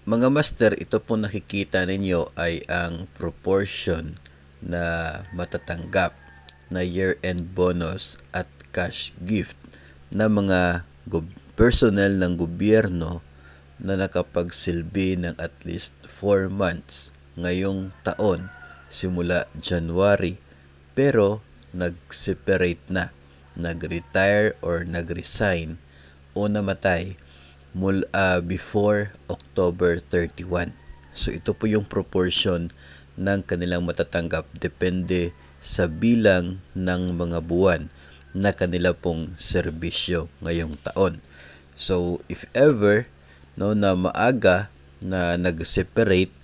Mga master, ito po nakikita ninyo ay ang proportion na matatanggap na year-end bonus at cash gift na mga personnel ng gobyerno na nakapagsilbi ng at least 4 months ngayong taon simula January pero nag-separate na, nag-retire or nag-resign o namatay before October 31. So ito po yung proportion ng kanilang matatanggap depende sa bilang ng mga buwan na kanila pong serbisyo ngayong taon. So if ever na maaga na nag-separate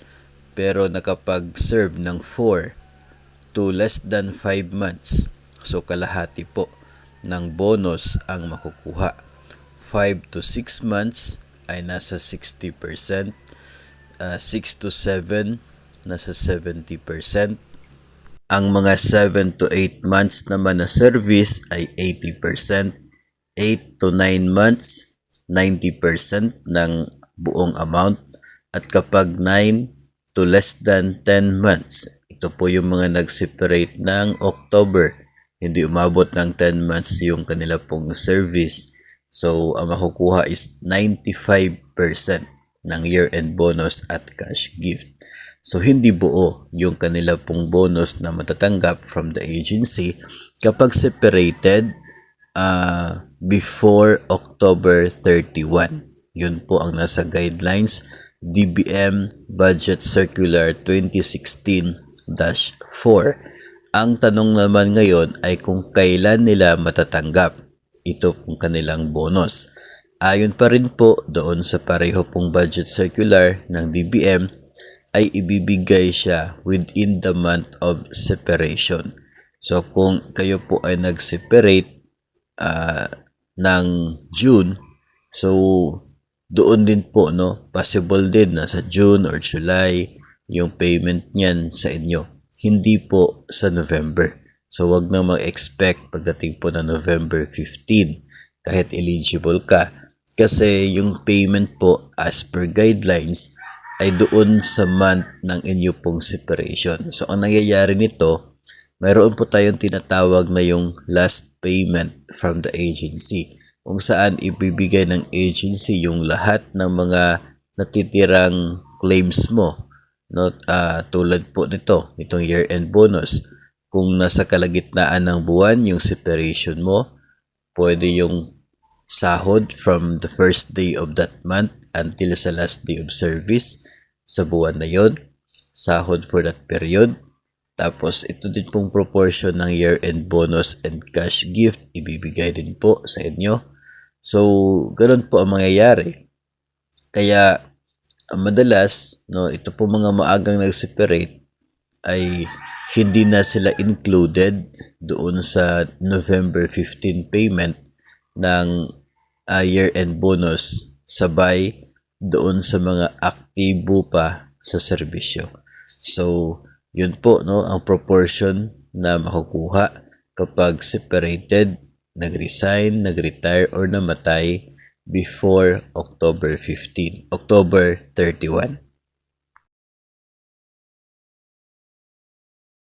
pero nakapag-serve ng 4 to less than 5 months, so kalahati po ng bonus ang makukuha. 5 to 6 months ay nasa 60%, 6 to 7 nasa 70%, ang mga 7 to 8 months naman na service ay 80%, 8 to 9 months 90% ng buong amount, at kapag 9 to less than 10 months, ito po yung mga nag-separate ng October, hindi umabot ng 10 months yung kanila pong service. So, ang makukuha is 95% ng year-end bonus at cash gift. So, hindi buo yung kanila pong bonus na matatanggap from the agency kapag separated before October 31. Yun po ang nasa guidelines DBM Budget Circular 2016-4. Ang tanong naman ngayon ay kung kailan nila matatanggap ito pong kanilang bonus. Ayon pa rin po doon sa pareho pong budget circular ng DBM ay ibibigay siya within the month of separation. So kung kayo po ay nag-separate ng June, so doon din po possible din na sa June or July yung payment niyan sa inyo, hindi po sa November. So wag na mag-expect pagdating po na November 15 kahit eligible ka, kasi yung payment po as per guidelines ay doon sa month ng inyo pong separation. So ang nangyayari nito, mayroon po tayong tinatawag na yung last payment from the agency, kung saan ibibigay ng agency yung lahat ng mga natitirang claims mo, tulad po itong year-end bonus. Kung nasa kalagitnaan ng buwan yung separation mo, pwede yung sahod from the first day of that month until sa last day of service sa buwan na yon, sahod for that period. Tapos ito din pong proportion ng year-end bonus and cash gift ibibigay din po sa inyo. So ganoon po ang mangyayari. Kaya madalas ito po mga maagang nag-separate ay hindi na sila included doon sa November 15 payment ng year-end bonus, sabay doon sa mga aktibo pa sa serbisyo. So, yun po ang proportion na makukuha kapag separated, nag-resign, nag-retire, or namatay before October 31.